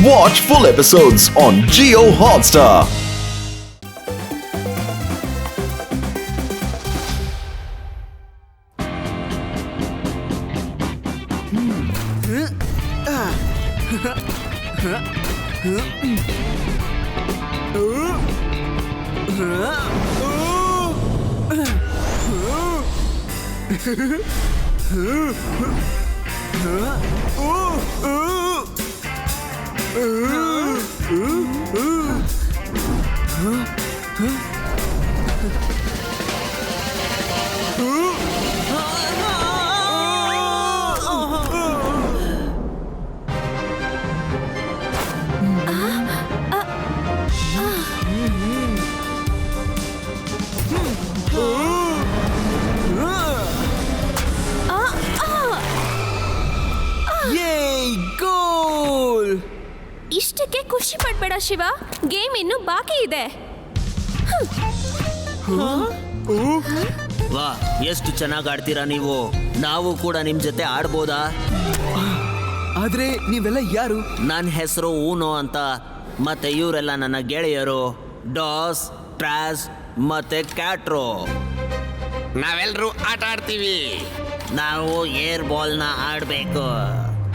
Watch full episodes on Jio Hotstar. ಇಷ್ಟಕ್ಕೆ ಖುಷಿ ಪಡ್ಬೇಡ Shiva, game ಇನ್ನು ಬಾಕಿ ಇದೆ. ವಾ, ಎಷ್ಟು ಚೆನ್ನಾಗಿ ಆಡ್ತೀರಾ ನೀವು. ನಾವು ಕೂಡ ನಿಮ್ ಜೊತೆ ಆಡ್ಬೋದಾ? ಆದ್ರೆ ನೀವೆಲ್ಲ ಯಾರು? ನನ್ನ ಹೆಸರು ಊನೋ ಅಂತ. ಮತ್ತೆ ಇವರೆಲ್ಲ ನನ್ನ ಗೆಳೆಯರು, ಡಾಸ್, ಟ್ರಾಸ್ ಮತ್ತೆ ಕ್ಯಾಟ್ರೋ. ನಾವೆಲ್ಲರೂ ಆಟ ಆಡ್ತೀವಿ. ನಾವು ಏರ್ ಬಾಲ್ನ ಆಡ್ಬೇಕು.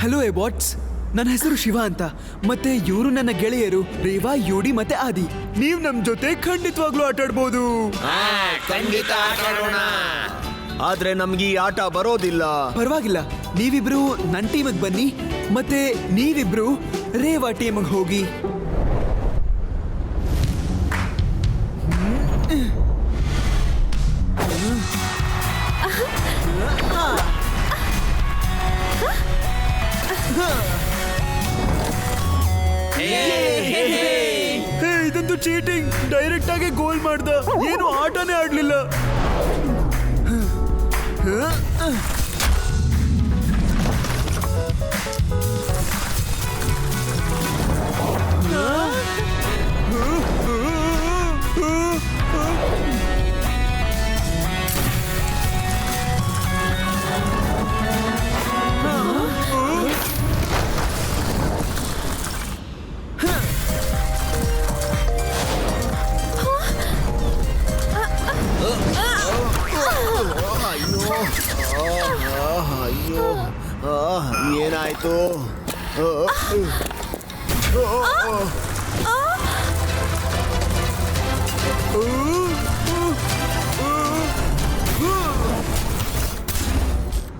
ಹಲೋ ಬಾಟ್ಸ್, ನನ್ನ ಹೆಸರು ಶಿವ ಅಂತ. ಮತ್ತೆ ಇವರು ನನ್ನ ಗೆಳೆಯರು ರೇವಾ, ಯೂಡಿ ಮತ್ತೆ ಆದಿ. ನೀವ್ ನಮ್ ಜೊತೆ ಖಂಡಿತವಾಗ್ಲೂ ಆಟ ಆಡ್ಬೋದು. ಖಂಡಿತ ಆಟ ಆಡೋಣ. ಆದ್ರೆ ನಮ್ಗೆ ಈ ಆಟ ಬರೋದಿಲ್ಲ. ಪರವಾಗಿಲ್ಲ, ನೀವಿಬ್ರು ನನ್ನ ಟೀಮಿಗೆ ಬನ್ನಿ, ಮತ್ತೆ ನೀವಿಬ್ರು ರೇವಾ ಟೀಮಿಗೆ ಹೋಗಿ. ಇದಂತೂ ಚೀಟಿಂಗ್. ಡೈರೆಕ್ಟ್ ಆಗಿ ಗೋಲ್ ಮಾಡ್ದ, ಏನು ಆಟನೇ ಆಡ್ಲಿಲ್ಲ. ಅಯ್ಯೋ, ಏನಾಯ್ತು?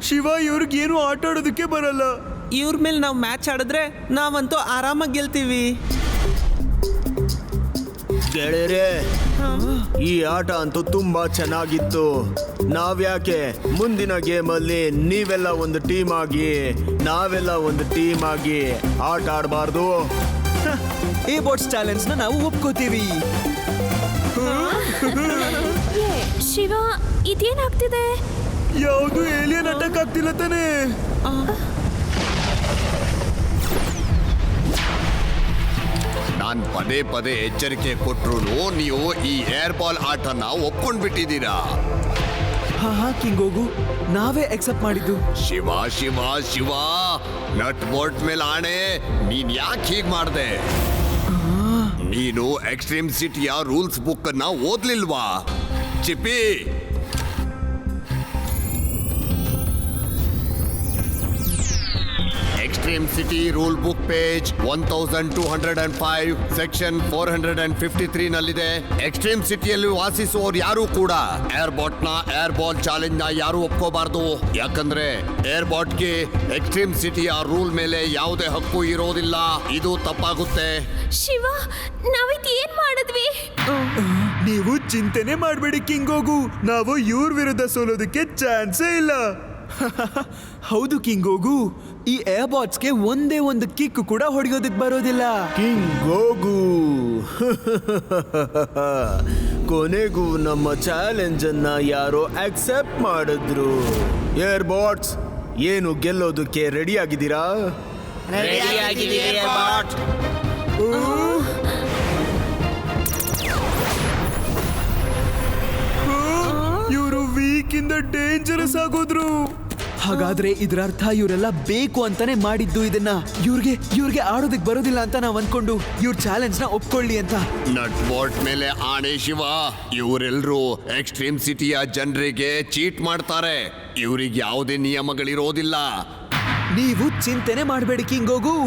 ಶಿವ, ಇವ್ರಿಗೇನು ಆಟ ಆಡೋದಕ್ಕೆ ಬರಲ್ಲ. ಇವ್ರ ಮೇಲೆ ನಾವು ಮ್ಯಾಚ್ ಆಡಿದ್ರೆ ನಾವಂತೂ ಆರಾಮಾಗಿ ಗೆಲ್ತೀವಿ. ಗೆಳೆಯರೇ, ಈ ಆಟ ಅಂತೂ ತುಂಬಾ ಚೆನ್ನಾಗಿತ್ತು. ನಾವ್ಯಾಕೆ ಮುಂದಿನ ಗೇಮಲ್ಲಿ ನೀವೆಲ್ಲ ಒಂದು ಟೀಮ್ ಆಗಿ, ನಾವೆಲ್ಲ ಒಂದು ಟೀಮ್ ಆಗಿ ಆಟ ಆಡಬಾರ್ದು? ಎ ಬಾಟ್ಸ್ ಚಾಲೆಂಜ್ ನ ನಾವು ಒಪ್ಕೋತೀವಿ. ಶಿವ, ಇದೇನಾಗ್ತಿದೆ? ಯಾವುದು ಏಲಿಯನ್ ಅಟ್ಯಾಕ್ ಆಗ್ತಿಲ್ಲ ತಾನೇ? ನಾನ್ ಪದೇ ಪದೇ ಎಚ್ಚರಿಕೆ ಕೊಟ್ರು ನೀವು ಈ ಏರ್ ಬಾಲ್ ಆಟನ ಒಪ್ಕೊಂಡ್ಬಿಟ್ಟಿದ್ದೀರಾ. ಹಾ ಕಿಂಗೋಗು, ನಾವೇ ಎಕ್ಸೆಪ್ಟ್ ಮಾಡಿದ್ದು. ಶಿವ ಶಿವ ಶಿವ, ನಟ್ ಬೋಲ್ಟ್ ಮೇಲೆ ಆಣೆ, ನೀನ್ ಯಾಕೆ ಹೀಗ್ ಮಾಡ್ದೆ? ನೀನು ಎಕ್ಸ್ಟ್ರೀಮ್ ಸಿಟಿಯ ರೂಲ್ಸ್ ಬುಕ್ ಅನ್ನ ಓದ್ಲಿಲ್ವಾ? Chippi, extreme city rule book page 1205 section 453 ನಲ್ಲಿದೆ. ಎಕ್ಸ್ಟ್ರೀಮ್ ಸಿಟಿಯಲ್ಲಿ ವಾಸಿಸುವವರು ಯಾರು ಕೂಡ ಏರ್ ಬಾಟ್ ನ ಏರ್ ಬಾಲ್ ಚಾಲೆಂಜ್ ನ ಯಾರು ಒಪ್ಕೋಬಾರ್ದು. ಯಾಕಂದ್ರೆ ಏರ್ ಬಾಟ್ ಗೆ ಎಕ್ಸ್ಟ್ರೀಮ್ ಸಿಟಿಯ ರೂಲ್ ಮೇಲೆ ಯಾವುದೇ ಹಕ್ಕು ಇರೋದಿಲ್ಲ. ಇದು ತಪ್ಪಾಗುತ್ತೆ. ಶಿವ, ನಾವಿದ್ ಏನ್ ಮಾಡಿದ್ವಿ? ನೀವು ಚಿಂತೆನೆ ಮಾಡಬೇಡಿ ಕಿಂಗೋಗು, ನಾವು ಇವ್ರ ವಿರುದ್ಧ ಸೋಲೋದಕ್ಕೆ ಚಾನ್ಸೇ ಇಲ್ಲ. ಹೌದು ಕಿಂಗೋಗು, ಈ ಏರ್ ಬಾಟ್ಸ್ಗೆ ಒಂದೇ ಒಂದು ಕಿಕ್ ಕೂಡ ಹೊಡೆಯೋದಕ್ಕೆ ಬರೋದಿಲ್ಲ. ಕಿಂಗೋಗು, ಕೊನೆಗೂ ನಮ್ಮ ಚಾಲೆಂಜ್ ಅನ್ನ ಯಾರೋ ಅಕ್ಸೆಪ್ಟ್ ಮಾಡಿದ್ರು. ಏರ್ ಬಾಟ್ಸ್, ಏನು ಗೆಲ್ಲೋದಕ್ಕೆ ರೆಡಿ ಆಗಿದ್ದೀರಾ? ಇವರು ವೀಕ್ ಇಂದ ಡೇಂಜರಸ್ ಆಗೋದ್ರು. ಹಾಗಾದ್ರೆ ಇದ್ರ ಅರ್ಥ ಇವರೆಲ್ಲ ಬೇಕು ಅಂತಾನೆ ಮಾಡಿದ್ದು ಇದನ್ನ. ಇವ್ರಿಗೆ ಆಡೋದಕ್ ಬರೋದಿಲ್ಲ ಅಂತ ನಾವ್ ಅನ್ಕೊಂಡು ಇವ್ರ ಚಾಲೆಂಜ್ ನ ಒಪ್ಕೊಳ್ಳಿ ಅಂತ. ನಟ್ ಬೋಲ್ಟ್ ಮೇಲೆ ಆಣೆ ಶಿವ, ಇವರೆಲ್ಲರೂ ಎಕ್ಸ್ಟ್ರೀಮ್ ಸಿಟಿಯ ಜನರಿಗೆ ಚೀಟ್ ಮಾಡ್ತಾರೆ. ಇವ್ರಿಗೆ ಯಾವುದೇ ನಿಯಮಗಳಿರೋದಿಲ್ಲ. ನೀವು ಚಿಂತೆನೆ ಮಾಡಬೇಡಿ ಕಿಂಗೋಗು,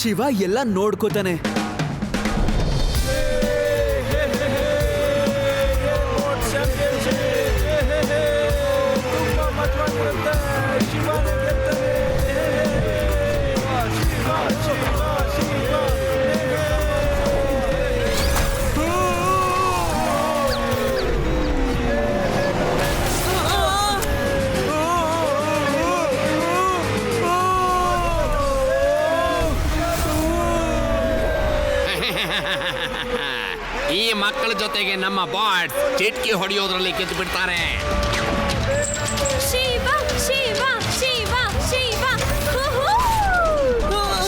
ಶಿವ ಎಲ್ಲ ನೋಡ್ಕೋತಾನೆ. ಈ ಮಕ್ಕಳ ಜೊತೆಗೆ ನಮ್ಮ ಬಾಟ್ ಚಿಟ್ಕಿ ಹೊಡೆಯೋದ್ರಲ್ಲಿ ಗೆದ್ದು ಬಿಡ್ತಾರೆ. ಶಿವ ಶಿವ ಶಿವ ಶಿವ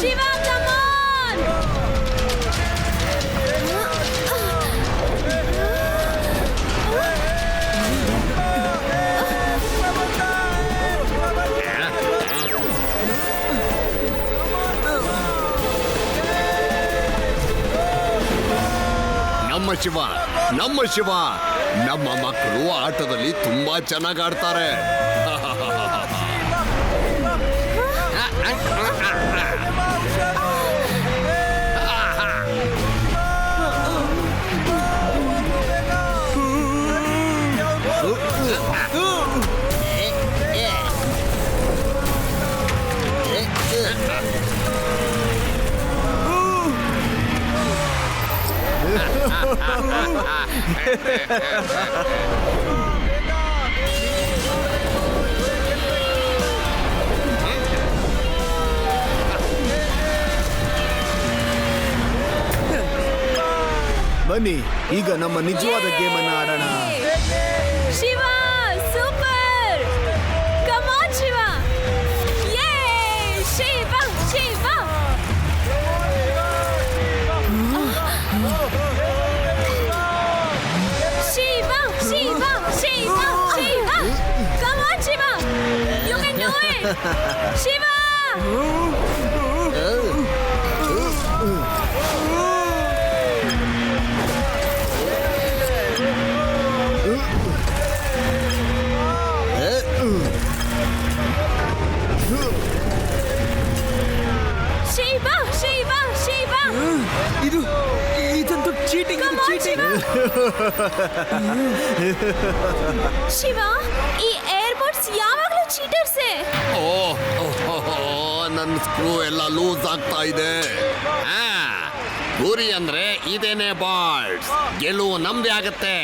ಶಿವ ಕಮಾನ್. ನಮ್ಮ ಶಿವ, ನಮ್ಮ ಮಕ್ಕಳು ಆಟದಲ್ಲಿ ತುಂಬಾ ಚೆನ್ನಾಗಿ ಆಡ್ತಾರೆ. ಬನ್ನಿ ಈಗ ನಮ್ಮ ನಿಜವಾದ ಗೇಮ್ ಅನ್ನ ಆಡೋಣ. Shiva super, come on Shiva. Yay Shiva Shiva. Shiva Shiva Shiva Shiva, come on Shiva, you can do it Shiva. Shiva Shiva Shiva, ಇದಂತೂ ಚೀಟಿಂಗ್. ಶಿವ, ಈ ಏರ್ಪೋರ್ಟ್ಸ್ ಯಾವಾಗಲೂ ಚೀಟರ್ಸೇ. ನನ್ನ ಸ್ಕ್ರೂ ಎಲ್ಲ ಲೂಸ್ ಆಗ್ತಾ ಇದೆ. ಗುರಿ ಅಂದ್ರೆ ಇದೇನೆ ಬಾಲ್ಸ್, ಗೆಲುವು ನಮ್ದೇ ಆಗತ್ತೆ.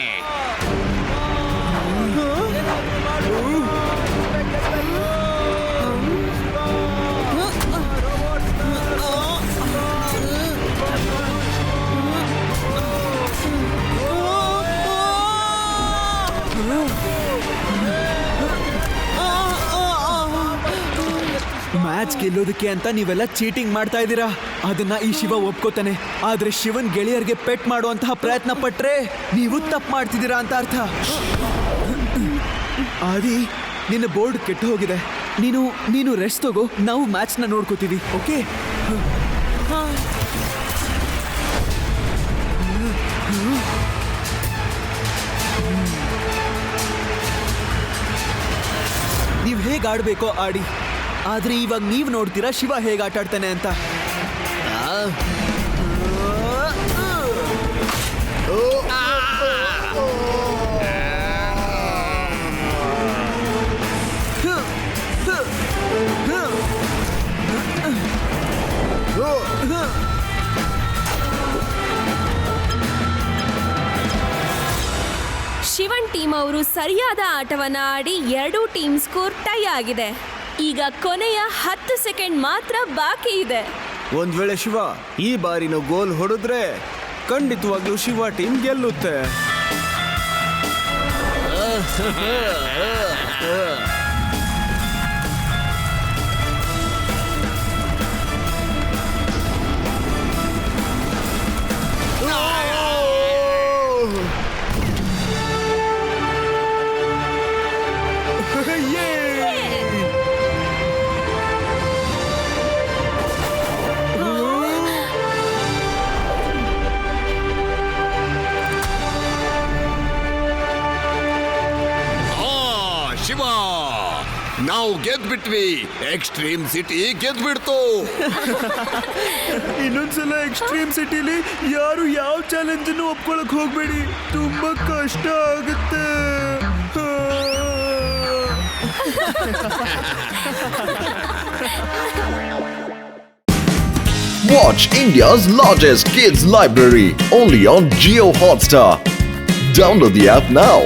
ಮ್ಯಾಚ್ ಗೆಲ್ಲೋದಕ್ಕೆ ಅಂತ ನೀವೆಲ್ಲ ಚೀಟಿಂಗ್ ಮಾಡ್ತಾ ಇದ್ದೀರಾ, ಅದನ್ನ ಈ ಶಿವ ಒಪ್ಕೋತಾನೆ. ಆದ್ರೆ ಶಿವನ್ ಗೆಳೆಯರಿಗೆ ಪೆಟ್ ಮಾಡುವಂತಹ ಪ್ರಯತ್ನ ಪಟ್ರೆ ನೀವು ತಪ್ಪು ಮಾಡ್ತಿದ್ದೀರಾ ಅಂತ ಅರ್ಥ. ಆದಿ, ನಿನ್ನ ಬೋರ್ಡ್ ಕೆಟ್ಟು ಹೋಗಿದೆ. ನೀನು ರೆಸ್ಟ್ ತಗೋ, ನಾವು ಮ್ಯಾಚ್ನ ನೋಡ್ಕೋತೀವಿ. ಓಕೆ? ನೀವು ಹೇಗೆ ಆಡ್ಬೇಕೋ ಆಡಿ, ಆದ್ರೆ ಇವಾಗ ನೀವು ನೋಡ್ತೀರಾ ಶಿವ ಹೇಗೆ ಆಟ ಆಡ್ತಾನೆ ಅಂತ. ಶಿವನ್ ಟೀಮ್ ಅವರು ಸರಿಯಾದ ಆಟವನ್ನ ಆಡಿ 2 ಟೀಮ್ ಸ್ಕೋರ್ ಟೈ ಆಗಿದೆ. ಈಗ ಕೊನೆಯ 10 ಸೆಕೆಂಡ್ ಮಾತ್ರ ಬಾಕಿ ಇದೆ. ಒಂದ್ ವೇಳೆ ಶಿವ ಈ ಬಾರಿನ ಗೋಲ್ ಹೊಡೆದ್ರೆ ಖಂಡಿತವಾಗ್ಲೂ ಶಿವ ಟೀಮ್ ಗೆಲ್ಲುತ್ತೆ. ನಾವು ಗೆದ್ಬಿಟ್ವಿ. Extreme city ಗೆದ್ಬಿಡ್ತು. ಇನ್ನೊಂದ್ಸಲ ಎಕ್ಸ್ಟ್ರೀಮ್ ಸಿಟಿಲಿ ಯಾರು ಯಾವ ಚಾಲೆಂಜ್ ಅನ್ನು ಒಪ್ಕೊಳಕ್ ಹೋಗ್ಬೇಡಿ, ತುಂಬಾ ಕಷ್ಟ ಆಗುತ್ತೆ. Watch India's largest kids library only on Geo Hotstar. Download the app now.